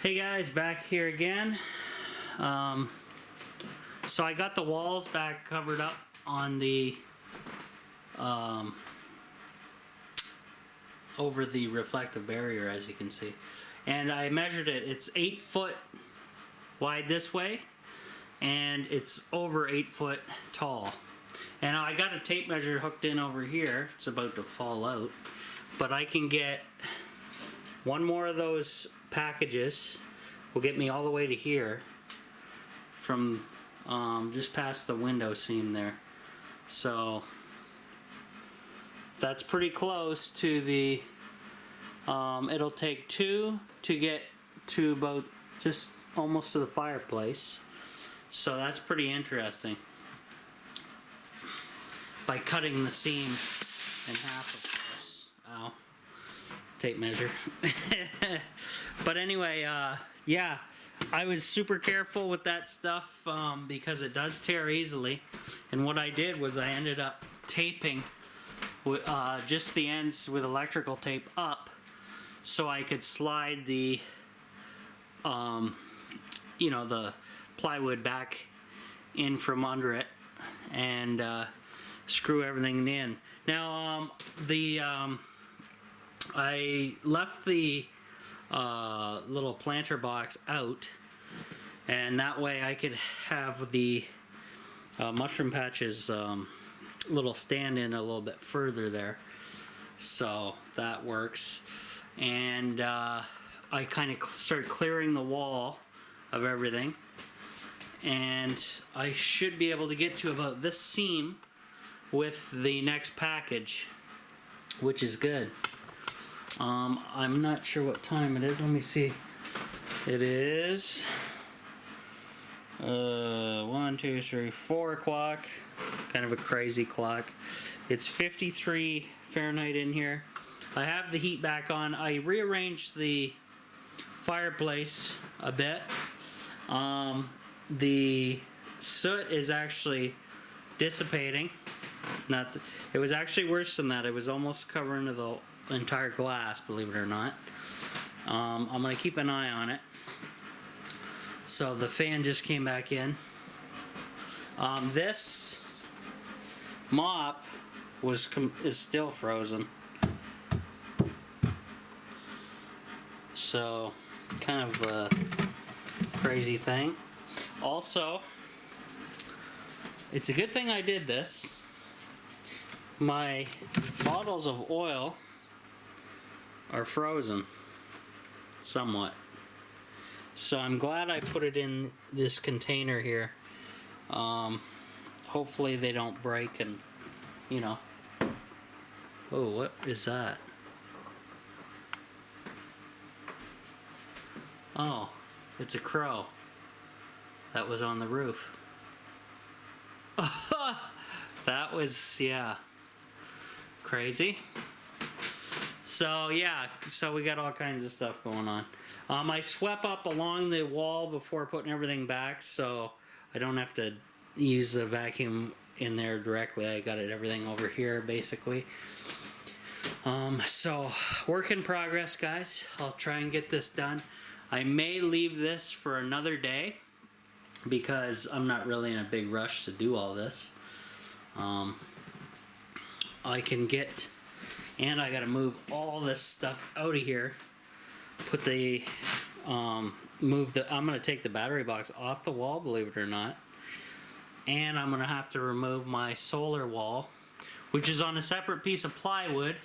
Hey guys, back here again. So I got the walls back covered up on the over the reflective barrier, as you can see, and I measured it. It's 8 foot wide this way, and it's over 8 foot tall. And I got a tape measure hooked in over here. It's about to fall out, but I can get one more of those packages. Will get me all the way to here from just past the window seam there. So that's pretty close to the it'll take 2 to get to about just almost to the fireplace. So that's pretty interesting. By cutting the seam in half, of course. Ow. Tape measure. But anyway, yeah, I was super careful with that stuff because it does tear easily. And what I did was I ended up taping just the ends with electrical tape up, so I could slide the you know, the plywood back in from under it and screw everything in. Now I left the little planter box out, and that way I could have the mushroom patches little stand in a little bit further there, so that works. And I kind of started clearing the wall of everything, and I should be able to get to about this seam with the next package, which is good. I'm not sure what time it is. Let me see. It is 1, 2, 3, 4 o'clock. Kind of a crazy clock. It's 53 Fahrenheit in here. I have the heat back on. I rearranged the fireplace a bit. The soot is actually dissipating. It was actually worse than that. It was almost covering the entire glass, believe it or not. I'm gonna keep an eye on it. So the fan just came back in. This mop is still frozen, so kind of a crazy thing. Also, it's a good thing I did this. My bottles of oil are frozen somewhat, so I'm glad I put it in this container here. Hopefully they don't break, and you know. Oh, what is that? Oh, it's a crow that was on the roof. That was, yeah, crazy. So yeah, so we got all kinds of stuff going on. I swept up along the wall before putting everything back, so I don't have to use the vacuum in there directly. I got everything over here basically. So work in progress, guys. I'll try and get this done. I may leave this for another day because I'm not really in a big rush to do all this. I can get, and I gotta move all this stuff out of here. Put the, I'm gonna take the battery box off the wall, believe it or not. And I'm gonna have to remove my solar wall, which is on a separate piece of plywood,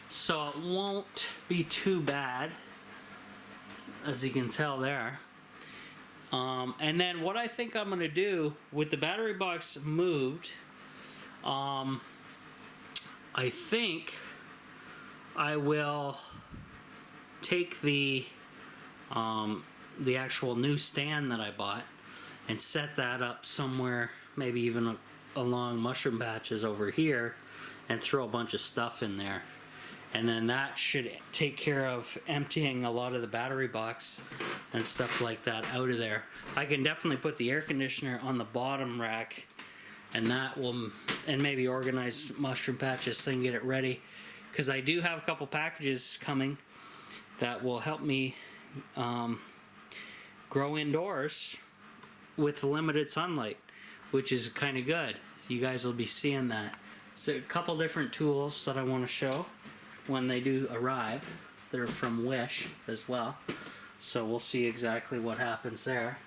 so it won't be too bad, as you can tell there. And then what I think I'm gonna do with the battery box moved, I think I will take the actual new stand that I bought and set that up somewhere, maybe even along mushroom patches over here, and throw a bunch of stuff in there. And then that should take care of emptying a lot of the battery box and stuff like that out of there. I can definitely put the air conditioner on the bottom rack, and that will, and maybe organize mushroom patches and get it ready, because I do have a couple packages coming that will help me grow indoors with limited sunlight, which is kind of good. You guys will be seeing that. So a couple different tools that I want to show when they do arrive. They're from Wish as well, so we'll see exactly what happens there.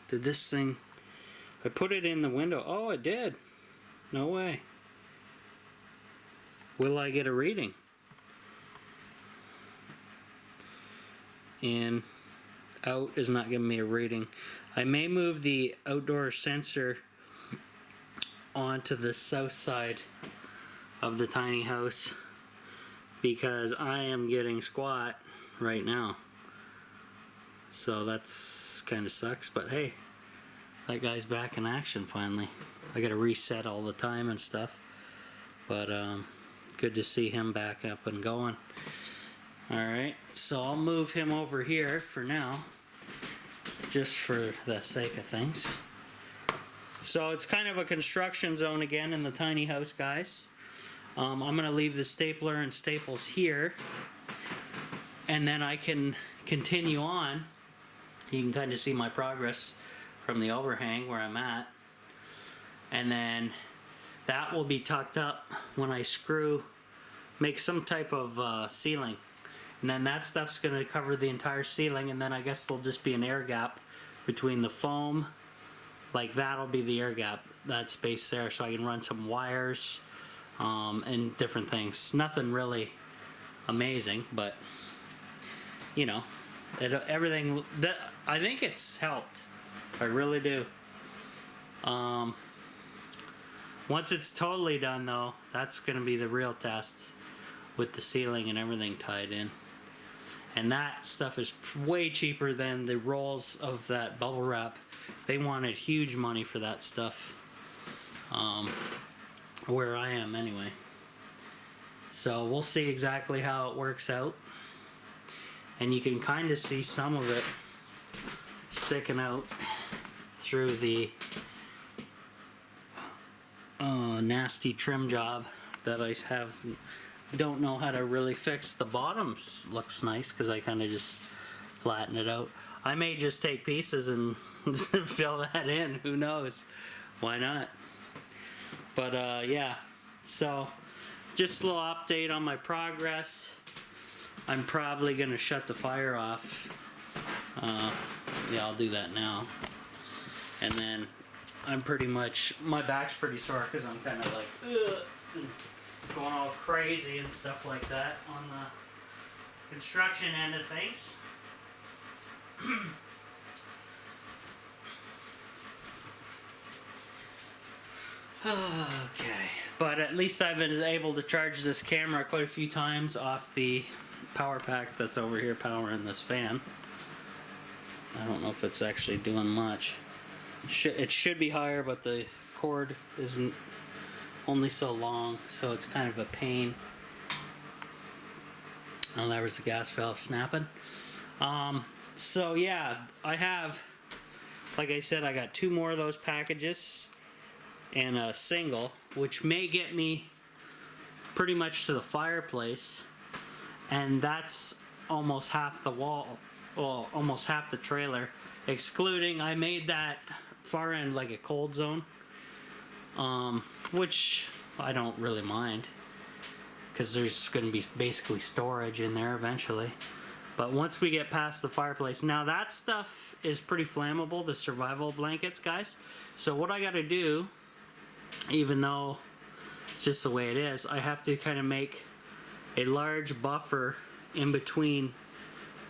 Did this thing, I put it in the window. Oh, it did. No way. Will I get a reading? And out is not giving me a reading. I may move the outdoor sensor onto the south side of the tiny house because I am getting squat right now. So that's kind of sucks, but hey, that guy's back in action finally. I gotta reset all the time and stuff, but good to see him back up and going. Alright, so I'll move him over here for now, just for the sake of things. So it's kind of a construction zone again in the tiny house, guys. I'm going to leave the stapler and staples here, and then I can continue on. You can kind of see my progress from the overhang where I'm at, and then that will be tucked up when I make some type of ceiling. And then that stuff's going to cover the entire ceiling, and then I guess there'll just be an air gap between the foam. Like that'll be the air gap, that space there, so I can run some wires and different things. Nothing really amazing, but you know, everything that I think it's helped. I really do. Once it's totally done, though, that's going to be the real test with the ceiling and everything tied in. And that stuff is way cheaper than the rolls of that bubble wrap. They wanted huge money for that stuff. Where I am anyway. So we'll see exactly how it works out. And you can kind of see some of it sticking out through the nasty trim job that I have. Don't know how to really fix. The bottoms looks nice because I kind of just flatten it out. I may just take pieces and fill that in. Who knows? Why not? But yeah, so just a little update on my progress. I'm probably going to shut the fire off. Yeah, I'll do that now. And then I'm pretty much, my back's pretty sore because I'm kind of like, ugh, going all crazy and stuff like that on the construction end of things. Okay, but at least I've been able to charge this camera quite a few times off the power pack that's over here powering this fan. I don't know if it's actually doing much. It should be higher, but the cord isn't only so long, so it's kind of a pain. Oh, there was the gas valve snapping. So yeah, I have, like I said, I got 2 more of those packages and a single, which may get me pretty much to the fireplace, and that's almost half the wall, well, almost half the trailer, excluding I made that far end like a cold zone, which I don't really mind because there's going to be basically storage in there eventually. But once we get past the fireplace, now that stuff is pretty flammable, the survival blankets, guys. So what I got to do, even though it's just the way it is, I have to kind of make a large buffer in between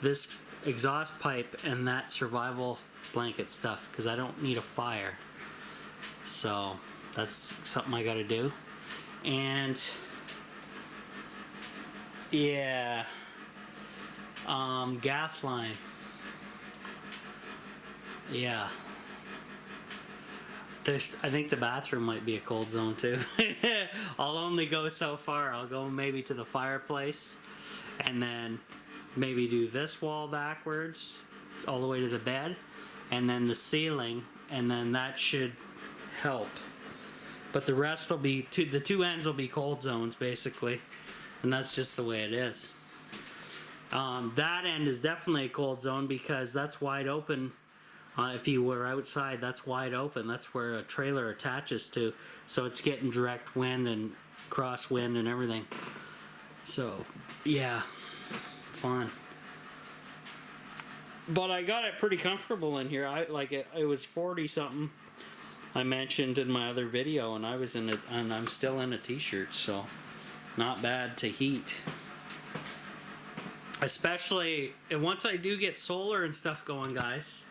this exhaust pipe and that survival blanket stuff because I don't need a fire. So that's something I got to do. And yeah, gas line. Yeah. I think the bathroom might be a cold zone too. I'll only go so far. I'll go maybe to the fireplace and then maybe do this wall backwards all the way to the bed and then the ceiling, and then that should help. But the rest will be, the two ends will be cold zones basically, and that's just the way it is. That end is definitely a cold zone because that's wide open. If you were outside, that's wide open. That's where a trailer attaches to. So it's getting direct wind and crosswind and everything. So, yeah, fun. But I got it pretty comfortable in here. I like it. It was 40 something. I mentioned in my other video, and I was in it, and I'm still in a t-shirt, so not bad to heat. Especially once I do get solar and stuff going, guys.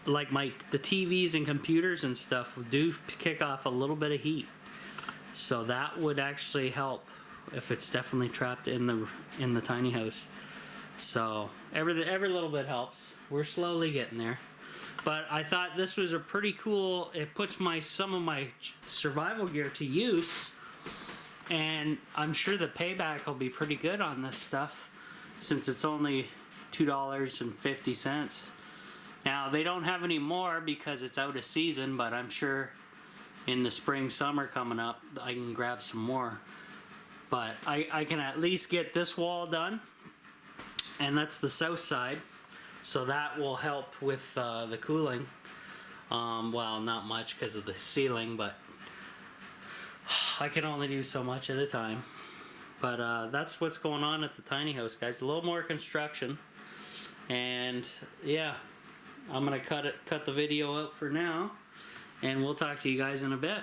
Like the TVs and computers and stuff do kick off a little bit of heat, so that would actually help if it's definitely trapped in the tiny house. So every little bit helps. We're slowly getting there. But I thought this was a pretty cool, it puts some of my survival gear to use, and I'm sure the payback will be pretty good on this stuff since it's only $2.50. Now they don't have any more because it's out of season, but I'm sure in the spring, summer coming up, I can grab some more. But I can at least get this wall done, and that's the south side. So that will help with the cooling. Well, not much because of the ceiling, but I can only do so much at a time. But that's what's going on at the tiny house, guys. A little more construction, and yeah, I'm gonna cut the video out for now, and we'll talk to you guys in a bit.